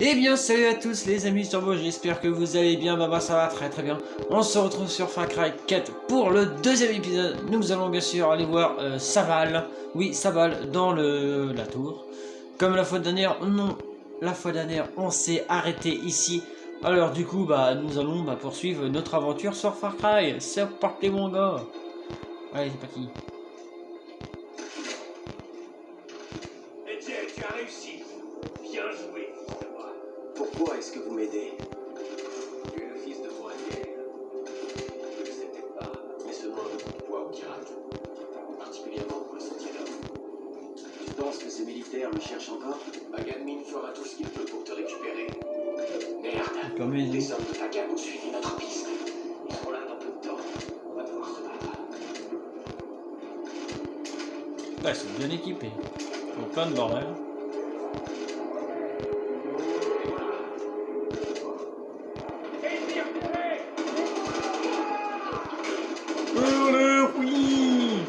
Eh bien salut à tous les amis Turbo, j'espère que vous allez bien, bah ça va très très bien. On se retrouve sur Far Cry 4 pour le deuxième épisode. Nous allons bien sûr aller voir Saval, oui Saval dans la tour. Comme la fois dernière, non, la fois dernière on s'est arrêté ici. Alors du coup nous allons poursuivre notre aventure sur Far Cry. C'est parti mon gars. Allez c'est parti. Etienne, tu as réussi. Bien joué, fils de moi. Pourquoi est-ce que vous m'aidez? Tu es le fils de Moaniel. Je ne le sais peut-être pas, mais ce nom a beaucoup de poids au pirate. Particulièrement pour le sentier d'homme. Tu penses que ces militaires me cherchent encore? Paganmin fera tout ce qu'il peut pour te récupérer. Merde. Comme il dit. Les hommes de Pagan ont suivi notre piste. Ils seront là dans peu de temps. On va devoir se battre. Ouais, ils sont bien équipés. Ils ont plein de bordel. Oui.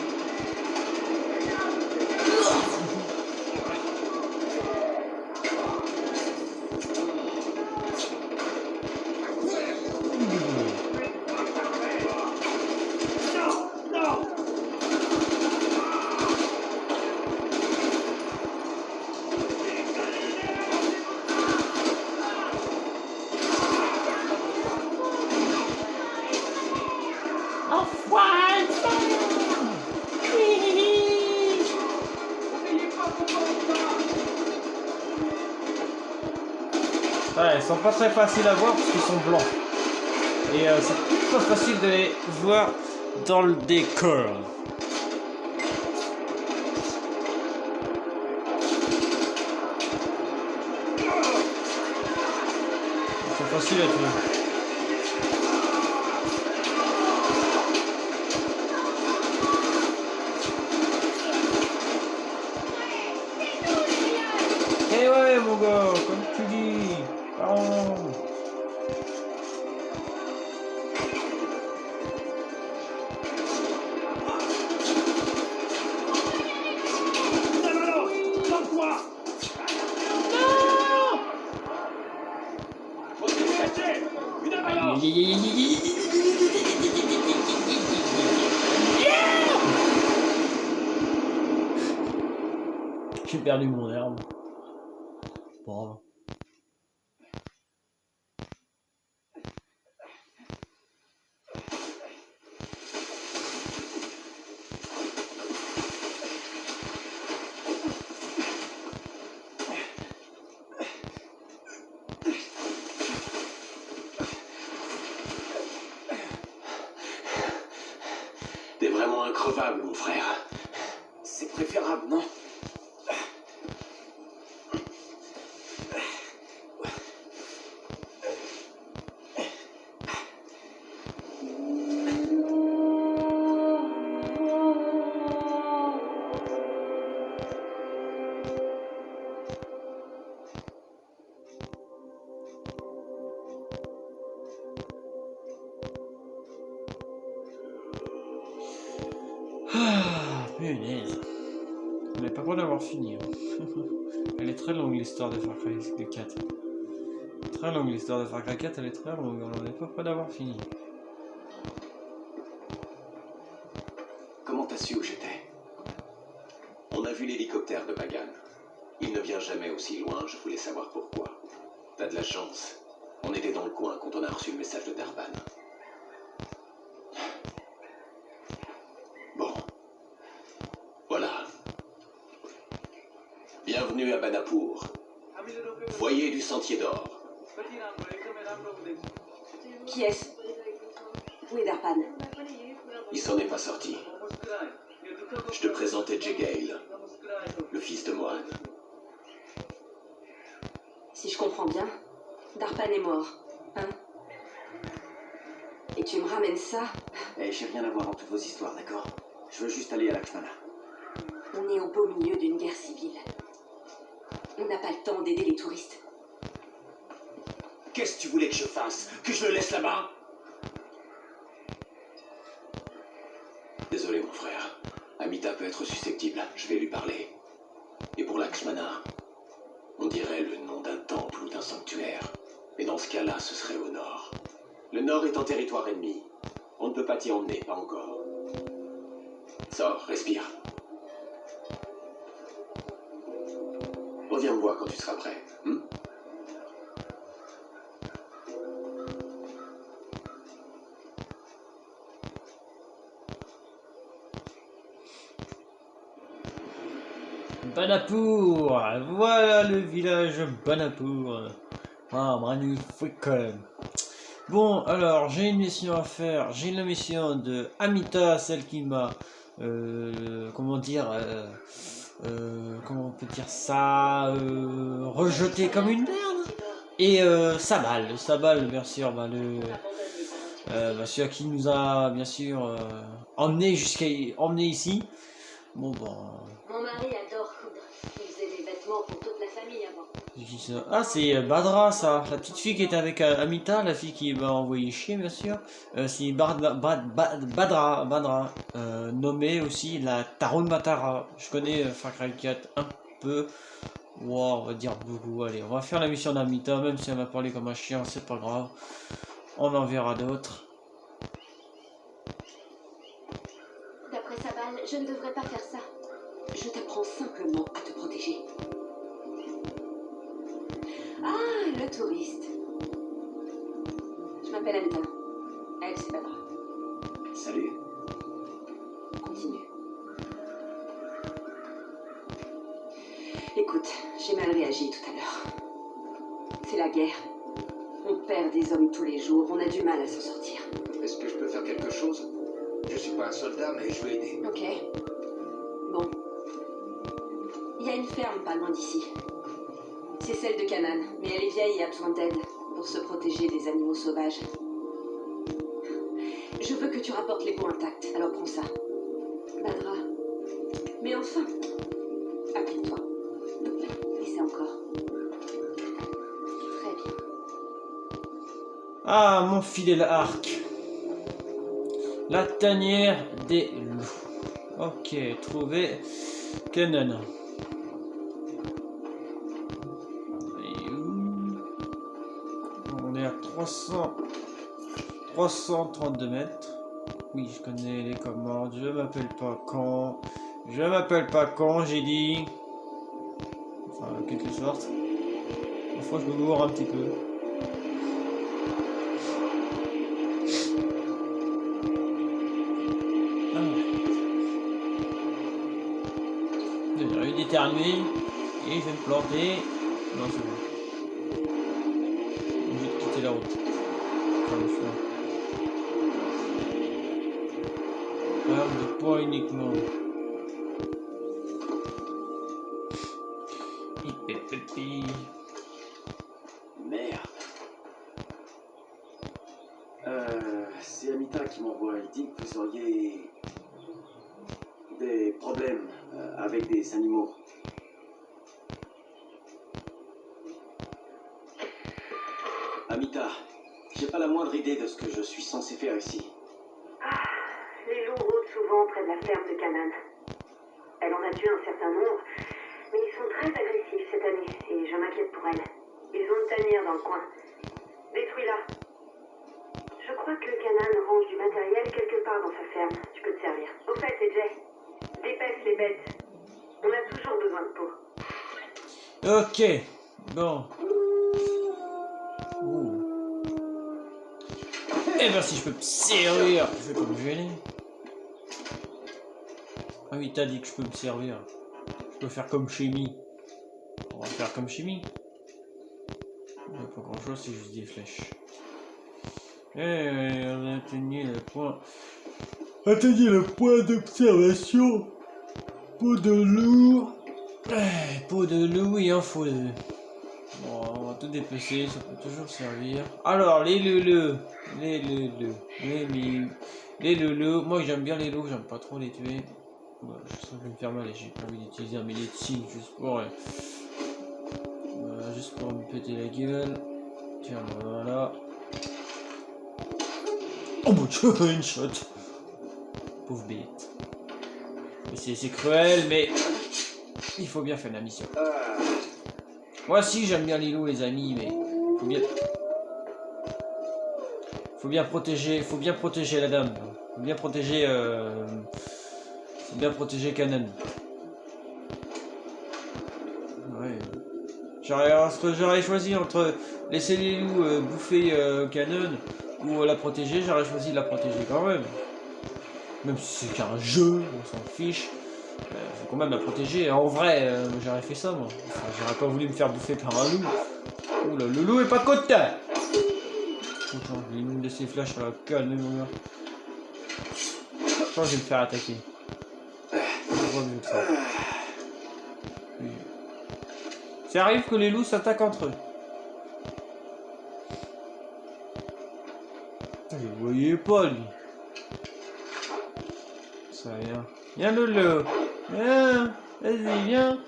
Ouais, ils sont pas très faciles à voir parce qu'ils sont blancs. Et c'est pas facile de les voir dans le décor. Ils sont faciles à tuer. Eh ouais mon gars, comme tu dis. Pardon. Une avalanche. J'ai perdu mon herbe. Bravo. T'es vraiment increvable, mon frère. C'est préférable, non? Ah, punaise. On n'est pas prêt d'avoir fini. Hein. Elle est très longue l'histoire de Far Cry 4. Très longue l'histoire de Far Cry 4, elle est très longue. On n'est pas prêt d'avoir fini. Comment t'as su où j'étais? On a vu l'hélicoptère de Pagan. Il ne vient jamais aussi loin, je voulais savoir pourquoi. T'as de la chance. On était dans le coin quand on a reçu le message de Darpan. Bon. Voilà. Bienvenue à Banapur. Foyer du Sentier d'Or. Qui est-ce? Où est Darpan? Il s'en est pas sorti. Je te présentais Jegale, le fils de Mohan. Si je comprends bien, Darpan est mort, hein? Et tu me ramènes ça? Eh, j'ai rien à voir dans toutes vos histoires, d'accord? Je veux juste aller à Lakshmana. On est au beau milieu d'une guerre civile. On n'a pas le temps d'aider les touristes. Qu'est-ce que tu voulais que je fasse? Que je le laisse là-bas? Désolé, mon frère. Amita peut être susceptible. Je vais lui parler. Et pour Lakshmana, on dirait le nom d'un temple ou d'un un sanctuaire. Et dans ce cas-là, ce serait au nord. Le nord est en territoire ennemi. On ne peut pas t'y emmener, pas encore. Sors, respire. Reviens me voir quand tu seras prêt. Banapour, voilà le village Banapour. Ah, magnifique quand même. Bon, alors j'ai une mission à faire. J'ai la mission de Amita, celle qui m'a, comment dire, comment on peut dire ça, rejeté comme une merde. Et Sabal, bien sûr, celui qui nous a bien sûr emmené ici. Bon, Mon mari adore coudre. Il faisait des vêtements pour toute la famille avant. c'est qui ça? Ah, c'est Badra, ça. La petite fille qui était avec Amita, la fille qui m'a envoyé chier, bien sûr. C'est Badra, nommée aussi la Tarun Matara. Je connais Far Cry 4 un peu. Wow, on va dire beaucoup. Allez, on va faire la mission d'Amita, même si elle m'a parlé comme un chien, c'est pas grave. On en verra d'autres. D'après Sabal, je ne devrais pas faire ça. Je t'apprends simplement à te protéger. Ah, le touriste. Je m'appelle Amita. Elle, c'est Badra. Salut. Continue. Écoute, j'ai mal réagi tout à l'heure. C'est la guerre. On perd des hommes tous les jours, on a du mal à s'en sortir. Est-ce que je peux faire quelque chose? Je suis pas un soldat, mais je veux aider. Ok. Bon. Il y a une ferme pas loin d'ici. C'est celle de Canaan, mais elle est vieille et a besoin d'aide pour se protéger des animaux sauvages. Je veux que tu rapportes les pots intacts, alors prends ça. Badra. Mais enfin, applique-toi. Essaie encore. Très bien. Ah, mon fidèle arc. La tanière des loups. Ok, trouvé Canaan. Et où? On est à 332 mètres. Oui, je connais les commandes. Je m'appelle pas con. Je m'appelle pas con, j'ai dit. Enfin, en quelque sorte. Parfois, je me gourre un petit peu. J'ai envie d'éternuer et je vais me planter. Non, c'est bon. Je vais quitter la route. Enfin, le chemin. Ferme de poids uniquement. Hippépipi. Merde. C'est Amita qui m'envoie. Il dit que vous auriez des problèmes avec des animaux. Amita, j'ai pas la moindre idée de ce que je suis censé faire ici. Les loups rôdent souvent près de la ferme de Canaan. Elle en a tué un certain nombre, mais ils sont très agressifs cette année et je m'inquiète pour elle. Ils ont une tanière dans le coin. Détruis-la. Je crois que Canaan range du matériel quelque part dans sa ferme. Tu peux te servir. Au fait, c'est Jay. Dépêche les bêtes. On a toujours besoin de peau. Ok, bon. Ouh. Eh ben si je peux me servir, je vais pas me gêner. Ah oui, t'as dit que je peux me servir. Je peux faire comme Chimie. On va faire comme Chimie. Il n'y a pas grand chose, c'est juste des flèches. Et on a atteigné le point. Atteignez le point d'observation. Peau de loup. Peau de loup, il en faut deux. Bon, on va tout dépecer, ça peut toujours servir. Alors, les loulous. Les loulous. Moi, j'aime bien les loups, j'aime pas trop les tuer. Ouais, ça va me faire mal et j'ai pas envie d'utiliser un médecine juste pour... juste pour me péter la gueule. Tiens, voilà. Oh mon dieu, une shot. Pauvre bête. C'est cruel, mais il faut bien faire la mission. Moi aussi j'aime bien les loups les amis, mais faut bien protéger la dame. Faut bien protéger Cannon. Ouais. J'aurais choisi entre laisser les loups bouffer Cannon ou la protéger, j'aurais choisi de la protéger quand même. Même si c'est qu'un jeu, on s'en fiche. Faut quand même la protéger. En vrai, j'aurais fait ça moi. Enfin, j'aurais pas voulu me faire bouffer par un loup. Oula, le loup est pas content. Attends, il me laisse ses flashs sur la calme, mon gars. Je pense que je vais me faire attaquer. Ça arrive que les loups s'attaquent entre eux. Je le voyais pas lui. Ça vient. Viens Lolo. Viens. Vas-y, viens.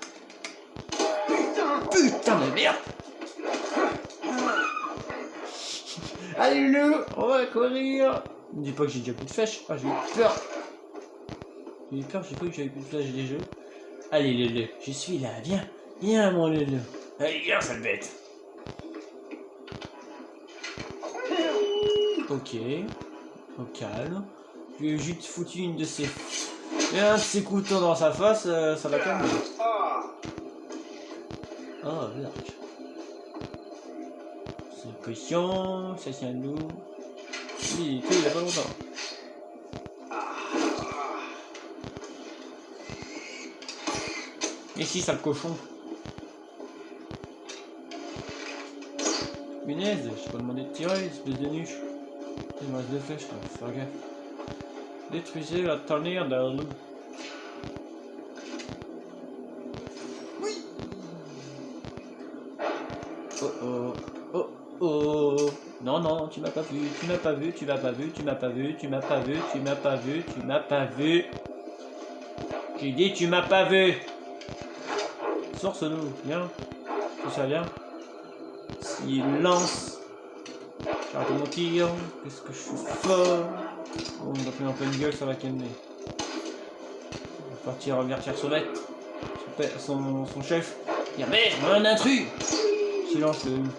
Putain de merde. Allez Lolo, on va courir. Ne me dis pas que j'ai déjà plus de flèches. Ah, j'ai eu peur. J'ai eu peur, j'ai cru que j'avais plus de flèches des jeux. Allez Lolo, je suis là, viens. Viens mon Lolo. Allez, viens sale bête. Ok. Au calme. Je lui ai juste foutu une de ses... Et un de ses couteaux dans sa face, ça l'a calmé. Oh, l'arc. C'est une potion, ça c'est un loup. Oui, il y a pas longtemps. Ici, sale cochon. Punaise, je peux demander de tirer, espèce de nuche. Il me reste 2 flèches, là, faut faire gaffe. Détruisez la tanière d'un loup. Oui. Oh oh, oh oh. Non, non, tu m'as pas vu, tu m'as pas vu, tu m'as pas vu, tu m'as pas vu, tu m'as pas vu, tu m'as pas vu, tu m'as pas vu. J'ai dit tu m'as pas vu. Sors ce loup, viens. Tout ça vient. Silence. J'arrête mon tir. Qu'est-ce que je suis fort. Oh, on va faire en pleine gueule, ça va calmer. On va partir avertir Sauvette. Son chef. Dire merde, un intrus. Silence le loup.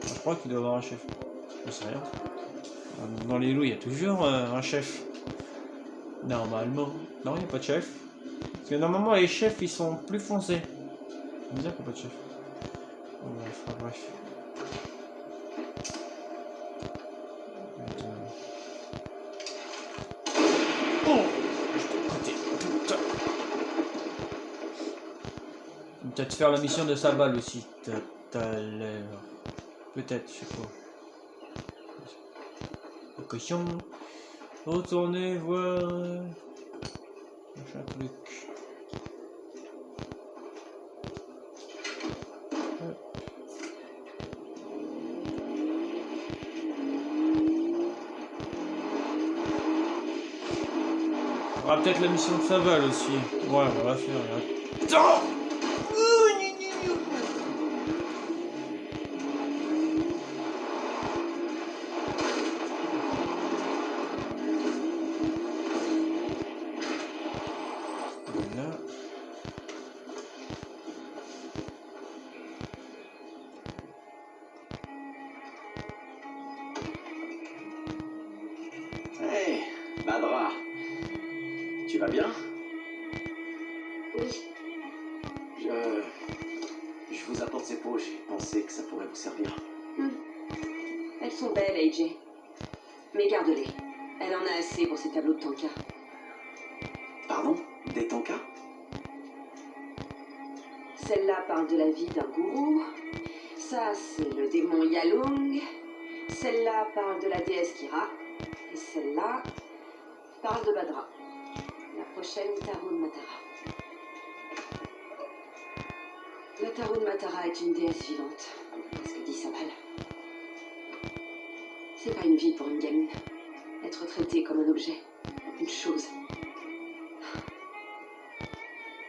Je crois qu'il doit avoir un chef. Je sais rien. Dans les loups, il y a toujours un chef. Normalement. Non, il n'y a pas de chef. Parce que normalement, les chefs, ils sont plus foncés. C'est bizarre qu'il n'y a pas de chef. Oh, bref. Peut-être faire la mission de sa balle aussi tout à l'heure. Peut-être, je sais pas. Cochon. Retournez voir. Machin truc. On aura peut-être la mission de sa balle aussi. Ouais, on va la faire. Attends. Hey, Madra. Tu vas bien? Oui, Je vous apporte ces pots, j'ai pensé que ça pourrait vous servir. elles sont belles, AJ. Mais garde-les. Elle en a assez pour ces tableaux de Tanka. Pardon? Des tankas? Celle-là parle de la vie d'un gourou. Ça, c'est le démon Yalung. Celle-là parle de la déesse Kira. Et celle-là parle de Badra. La prochaine Tarun Matara. La Tarun Matara est une déesse vivante. C'est ce que dit Sabal. C'est pas une vie pour une gamine. Être traitée comme un objet. Une chose.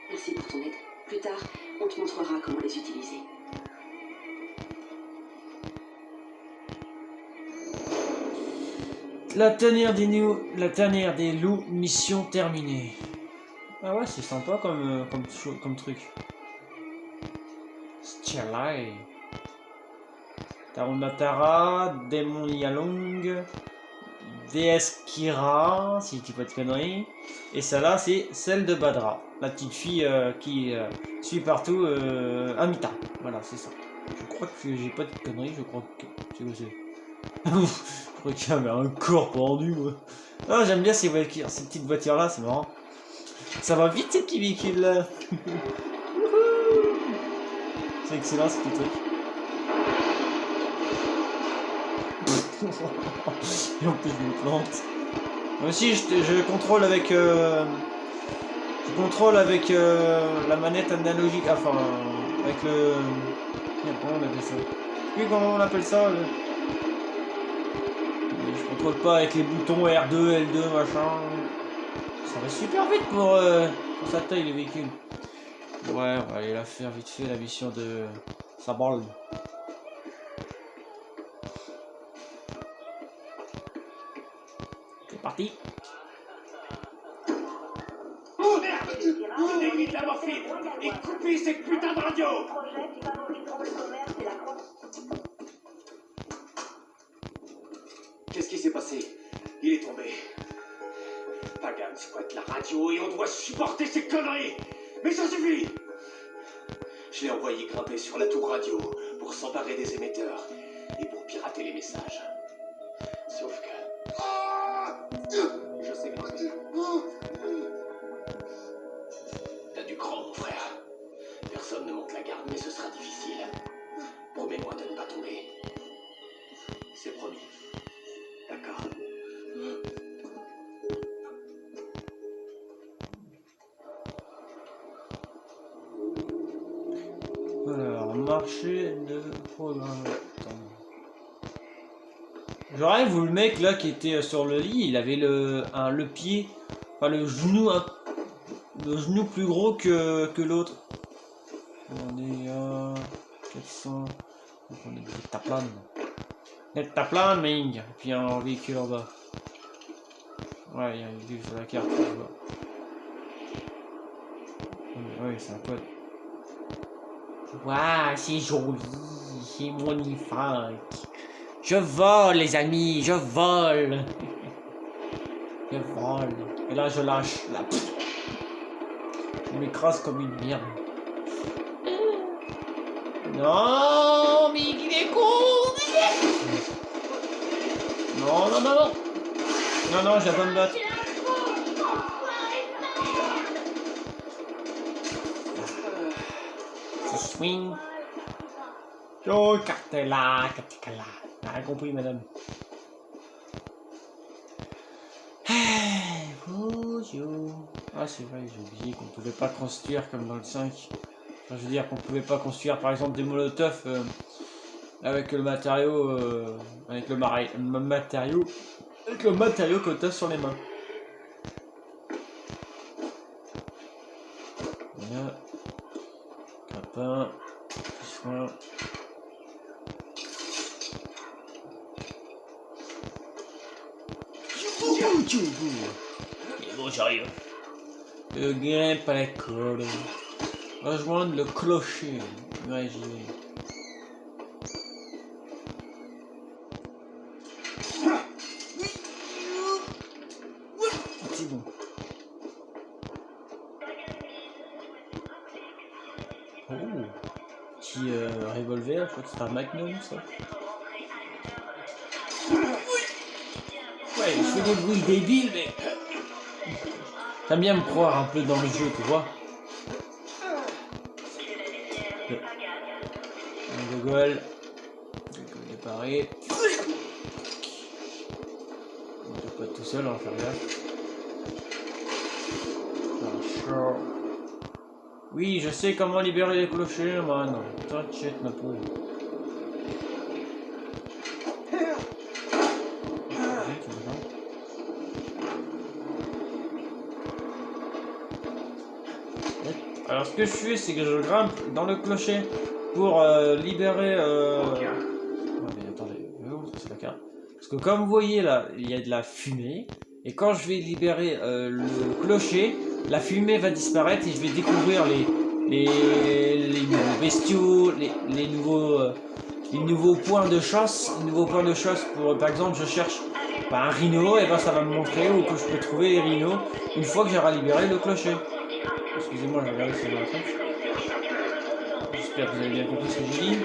Merci pour ton aide. Plus tard, on te montrera comment les utiliser. La tanière des loups, mission terminée. Ah ouais, c'est sympa comme truc. Chile. Tarumatara, Demon Yalong, déesse Kira, si je dis pas de conneries. Et celle-là, c'est celle de Badra, la petite fille qui suit partout Amita. Voilà, c'est ça. Je crois que j'ai pas de conneries, je crois que c'est quoi c'est. Je crois qu'il y avait un corps pendu, moi. Ah, j'aime bien ces voitures, ces petites voitures-là, c'est marrant. Ça va vite ces petits véhicules-là. C'est excellent ce petit truc. Et en plus je me plante. Moi aussi je contrôle avec la manette analogique, enfin avec le. Comment on appelle ça? Oui, comment on appelle ça Je contrôle pas avec les boutons R2, L2, machin. Ça va super vite pour sa taille le véhicule. Ouais, on va aller la faire vite fait la mission de Sabal. C'est parti. Oh merde! Donnez-lui de la morphine et coupez cette putain de radio! Projet qui favorise le commerce et la croissance. Qu'est-ce qui s'est passé? Il est tombé. Pagan squatte la radio et on doit supporter ces conneries! Mais ça suffit! Je l'ai envoyé grimper sur la tour radio pour s'emparer des émetteurs et pour pirater les messages. Sauf que... Je sais bien ce que c'est. T'as du cran, mon frère. Personne ne monte la garde, mais ce sera difficile. Promets-moi de ne pas tomber. C'est promis. D'accord. Alors, marché de programme. J'aurais vu le mec là qui était sur le lit, il avait le pied, enfin le genou plus gros que l'autre. On est à 400. Donc on est des taplanes. Des taplanes, Ming. Et puis un véhicule en bas. Ouais, il y a une vue sur la carte, je vois. Ouais, c'est un pote. Waouh, c'est joli, c'est magnifique. Je vole, les amis, je vole. Je vole. Et là, je lâche. Là. Je m'écrase comme une merde. Non, mais il est con. Non, non, non, non. Non, non, j'ai pas me battre. Swing. Oh, cartela, cartela. T'as compris, madame. Bonjour. Ah, c'est vrai, j'ai oublié qu'on pouvait pas construire comme dans le 5. Enfin, je veux dire qu'on pouvait pas construire, par exemple, des molotovs avec le matériau, avec le matériau que t'as sur les mains. Voilà. Capin. Soin. Et bon, j'arrive. Je grimpe à la corde. Rejoindre le clocher. Ouais, j'y vais. C'est bon. Oh. Petit revolver, je crois que c'est un Magnum, ça. Ouais, je fais des bruits débiles, mais... T'aimes bien me croire un peu dans le jeu, tu vois. Un gogol. Gogol déparé. On peut pas être tout seul, on va faire gaffe. Oui, je sais comment libérer les clochers, man. T'inquiète, ma poule. Alors ce que je fais, c'est que je grimpe dans le clocher pour libérer... Ouais, mais attendez, c'est la carte. Parce que comme vous voyez là, il y a de la fumée. Et quand je vais libérer le clocher, la fumée va disparaître et je vais découvrir les nouveaux bestiaux, les nouveaux points de chasse. Les nouveaux points de chasse pour, par exemple, je cherche un rhino, et ben ça va me montrer où que je peux trouver les rhinos une fois que j'aurai libéré le clocher. Excusez-moi, j'ai regardé sur un truc. J'espère que vous avez bien compris ce que j'ai dit.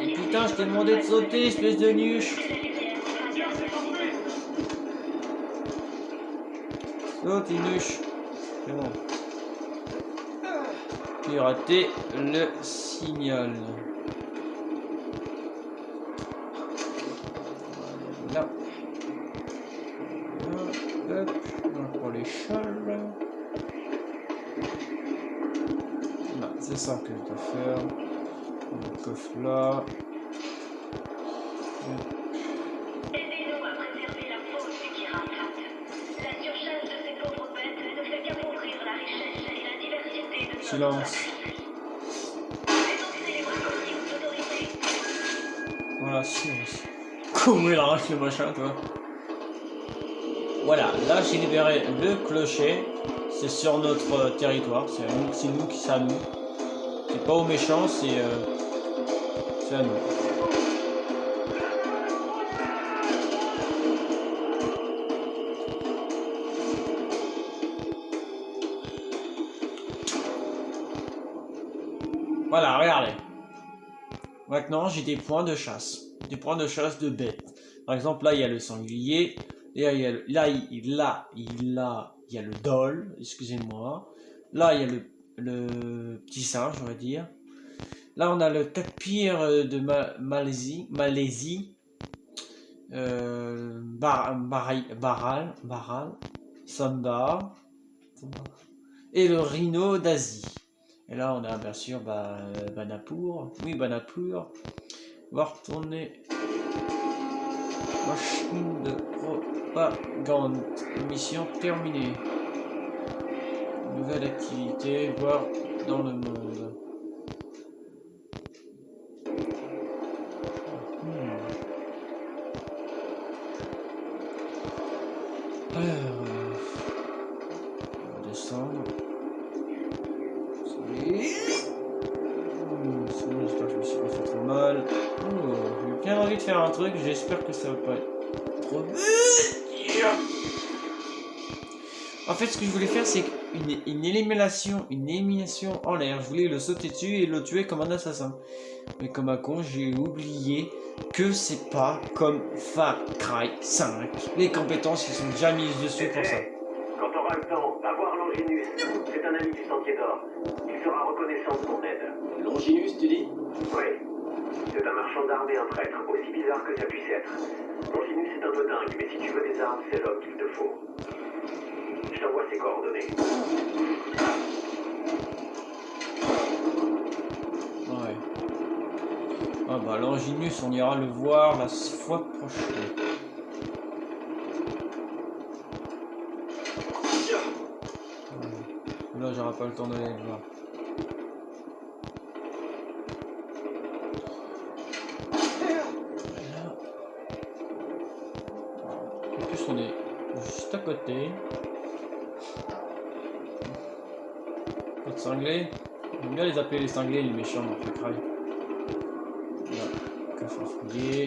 Et putain, je t'ai demandé de sauter, espèce de nuche. Saute, nuche. C'est bon. Pirater le signal. Là. Hop, on prend les châles. Là, c'est ça que je dois faire. Le coffre là. Aidez-nous à préserver la faune du Kiramkat. La surchasse de ces pauvres bêtes ne fait qu'appauvrir la richesse et la diversité de notre Silence. Dénoncez les braconniers aux autorités. Voilà, silence. Comment il arrache le machin, toi? Voilà, là j'ai libéré le clocher. C'est sur notre territoire. C'est nous qui sommes. C'est pas aux méchants, c'est à nous. Voilà, regardez. Maintenant, j'ai des points de chasse. Des points de chasse de bêtes. Par exemple, là, il y a le sanglier. Là, il y a le dol. Excusez-moi. Là, il y a le petit singe, on va dire. Là, on a le tapir de Malaisie. Baral. Samba. Et le rhino d'Asie. Et là, on a bien sûr Banapur. Oui, Banapur. On va retourner. Machine de propagande. Mission terminée. Nouvelle activité, voir dans le monde. Alors, on va descendre. J'espère que je me suis pas fait trop mal. J'ai bien envie de faire un truc, j'espère que ça va pas être trop... En fait, ce que je voulais faire, c'est une élimination en l'air. Je voulais le sauter dessus et le tuer comme un assassin. Mais comme un con, j'ai oublié que c'est pas comme Far Cry 5. Les compétences, ils sont déjà mises dessus pour ça. Quand t'auras le temps, va voir Longinus. C'est un ami du Sentier d'Or. Il sera reconnaissant de ton aide. Longinus, tu dis? Oui. C'est un marchand d'armes et un prêtre, aussi bizarre que ça puisse être. Longinus est un peu dingue, mais si tu veux des armes, c'est l'homme qu'il te faut. Je t'envoie ses coordonnées. Ouais. Ah bah Longinus, on ira le voir la fois prochaine. Là, j'aurai pas le temps d'aller le voir. En plus, on est juste à côté. Pas de cinglés. J'aime bien les appeler les cinglés, les méchants dans Far Cry. Là, coffre à fouiller.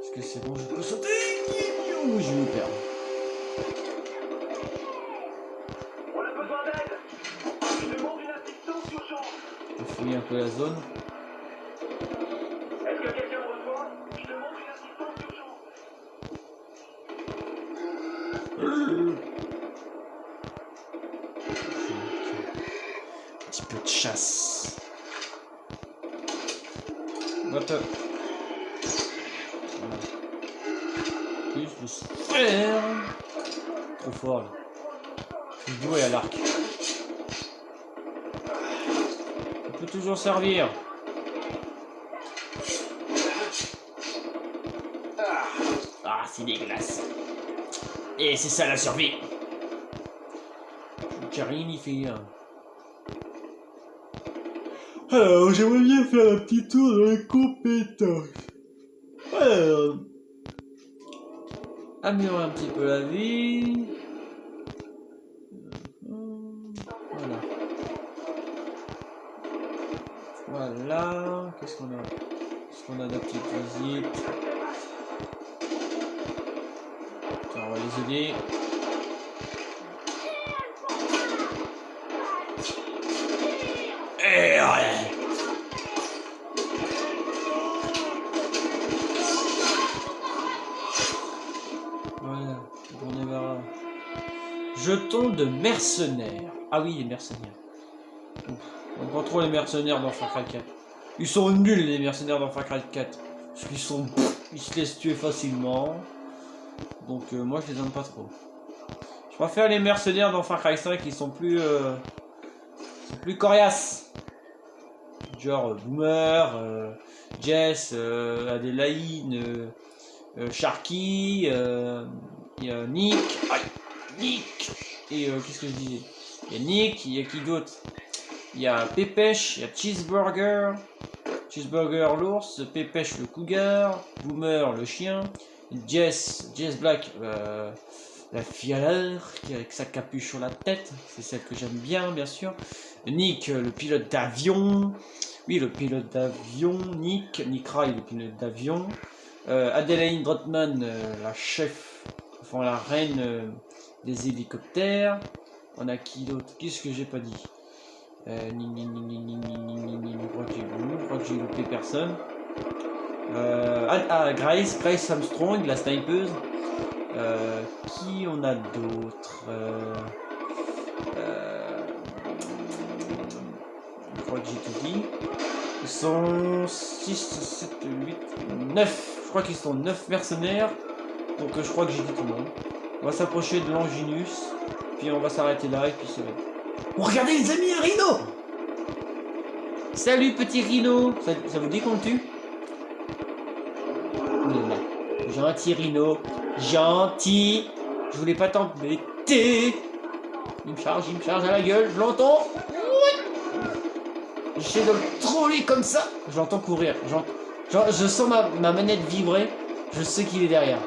Est-ce que c'est bon, je peux sauter? Ouh, je vais me perdre. On a besoin d'aide. Je demande une assistance urgente. Je vais fouiller un peu la zone. Est-ce que quelqu'un me reçoit? Je demande une assistance urgente. Un petit peu de chasse. What the... Voilà. Plus le sphère. Trop fort là. Je suis doué à l'arc. Ça peut toujours servir. Ah, c'est dégueulasse. Et c'est ça la survie. J'ai rien y fait. Alors, j'aimerais bien faire un petit tour dans les compétences. améliorer un petit peu la vie. Voilà. Voilà. Qu'est-ce qu'on a? Est-ce qu'on a des petites visites? Tiens, on va les aider. Et ouais. Voilà, on est vers là. Jetons de mercenaires. Ah oui, les mercenaires. Ouf. On prend trop les mercenaires dans Far Cry 4. Ils sont nuls les mercenaires dans Far Cry 4. Parce qu'ils sont... ils se laissent tuer facilement. Donc moi je les aime pas trop. Je préfère les mercenaires dans Far Cry 5, ils sont plus coriaces. Genre Boomer, Jess, Adélaïne, Sharky, il y a Nick, Nick, et qu'est-ce que je disais? Il y a Nick, il y a qui d'autre? Il y a Pépèche, il y a Cheeseburger, Cheeseburger l'ours, Pépèche le cougar, Boomer le chien, Jess Black, la fille à l'air, qui avec sa capuche sur la tête, c'est celle que j'aime bien sûr. Nick, le pilote d'avion, oui le pilote d'avion, Nick Ray, le pilote d'avion. Adélaïne Drotman, la chef, enfin la reine des hélicoptères. On a qui d'autre? Qu'est-ce que j'ai pas dit? Je crois que j'ai loupé personne. Grace Armstrong, la snipeuse. Qui on a d'autres? Je crois que j'ai tout dit. Ils sont 6, 7, 8, 9. Je crois qu'ils sont 9 mercenaires. Donc je crois que j'ai dit tout le monde. On va s'approcher de Longinus. Puis on va s'arrêter là et puis c'est bon. Oh, regardez les amis, un rhino! Salut petit rhino! Ça vous dit qu'on le tue? Gentil rhino. Gentil. Je voulais pas t'embêter. Il me charge à la gueule. Je l'entends. J'essaie de le troller comme ça. Je l'entends courir. Je sens ma manette vibrer. Je sais qu'il est derrière.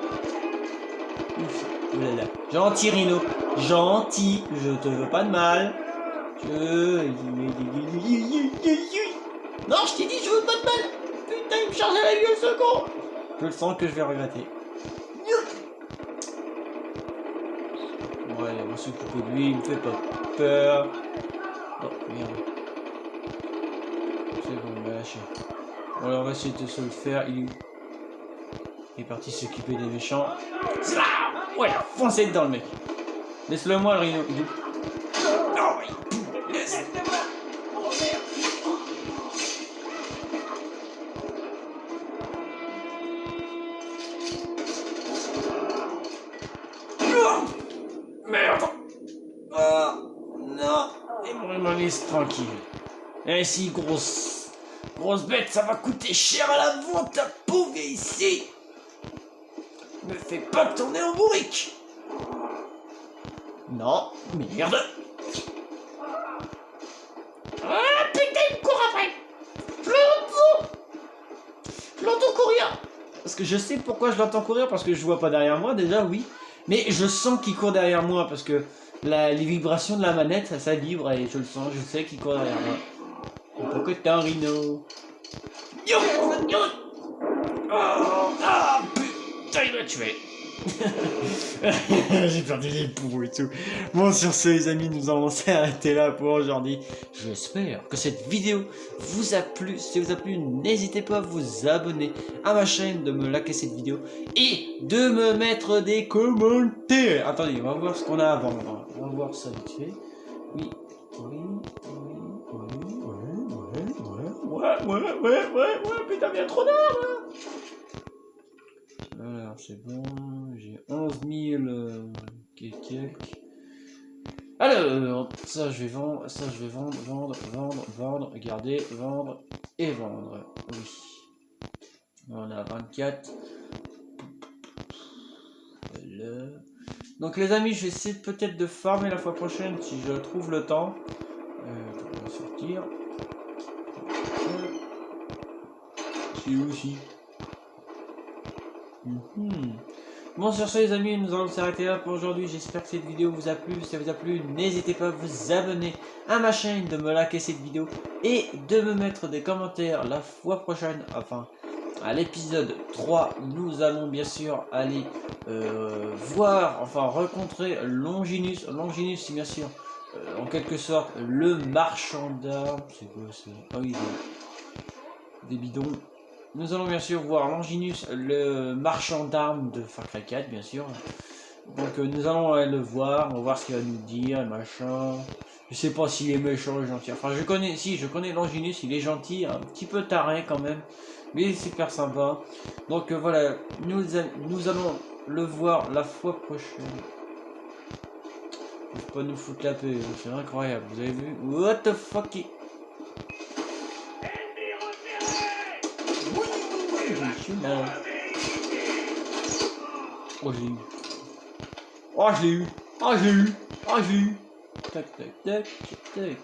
Ouf. Oulala. Gentil rhino. Gentil. Je te veux pas de mal. Non, je t'ai dit je veux pas de mal. Putain, il me charge à la gueule ce con. Je le sens que je vais regretter. Ouais, on va s'occuper de lui, il me fait pas peur. Oh merde. C'est bon, on va lâcher. Bon, alors on va essayer de se le faire. Il est parti s'occuper des méchants. Ouais, il a foncé dedans le mec. Laisse-le moi le rhino. Non, laisse. Merde. Ah, non. Et moi, il m'en laisse tranquille. Et si, grosse bête, ça va coûter cher à la vente, ta pauvre ici. Me fais pas tourner en bourrique. Non, merde. Ah, putain, il me court après. Je l'entends courir. Parce que je sais pourquoi je l'entends courir, parce que je vois pas derrière moi, déjà, oui. Mais je sens qu'il court derrière moi, parce que les vibrations de la manette, ça vibre, et je le sens, je sais qu'il court derrière moi. Pourquoi t'es un rhino? Ah, putain, il m'a tué. J'ai perdu les poux et tout. Bon, sur ce les amis, nous allons s'arrêter là pour aujourd'hui. J'espère que cette vidéo vous a plu. Si vous a plu, n'hésitez pas à vous abonner à ma chaîne, de me liker cette vidéo et de me mettre des commentaires. Attendez, on va voir ce qu'on a à vendre. On va voir ça vite fait. Oui, ouais, putain, bien trop d'armes là. Alors c'est bon, j'ai 11 000 quelques. Alors, ça je vais vendre, vendre, garder, vendre et vendre. Oui. On a 24. Voilà. Donc les amis, je vais essayer peut-être de farmer la fois prochaine si je trouve le temps. On va sortir. C'est aussi. Bon, sur ce les amis, nous allons s'arrêter là pour aujourd'hui. J'espère que cette vidéo vous a plu. Si ça vous a plu, n'hésitez pas à vous abonner à ma chaîne, de me liker cette vidéo et de me mettre des commentaires la fois prochaine. Enfin, à l'épisode 3, nous allons bien sûr aller rencontrer Longinus. Longinus, c'est bien sûr en quelque sorte le marchand d'armes. C'est quoi ça? Ah oui, des bidons. Nous allons bien sûr voir Longinus, le marchand d'armes de Far Cry 4, bien sûr. Donc nous allons aller le voir, on va voir ce qu'il va nous dire, machin. Je sais pas s'il est méchant ou gentil. Enfin, je connais Longinus, il est gentil, un petit peu taré quand même, mais il est super sympa. Donc voilà, nous allons le voir la fois prochaine. Il faut pas nous foutre la paix, c'est incroyable, vous avez vu? What the fuck? Oh, j'ai eu. Oh, je l'ai eu. Oh, je l'ai eu. Oh, je l'ai eu. Tac, tac, tac, tac.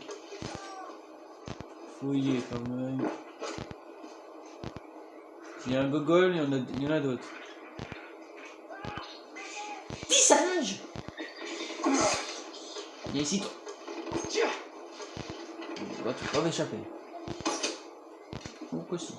Fouiller quand même. S'il y a un gogol, il y en a d'autres. Petit singe! Viens ici, toi. Tiens! Bah, tu peux pas m'échapper. Ou aussi.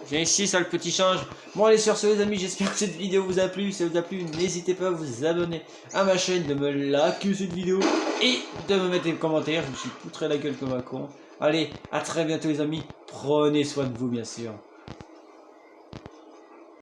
Viens ici, sale petit singe. Bon, allez, sur ce, les amis, j'espère que cette vidéo vous a plu. Si ça vous a plu, n'hésitez pas à vous abonner à ma chaîne, de me liker cette vidéo et de me mettre des commentaires. Je me suis poutré la gueule comme un con. Allez, à très bientôt, les amis. Prenez soin de vous, bien sûr.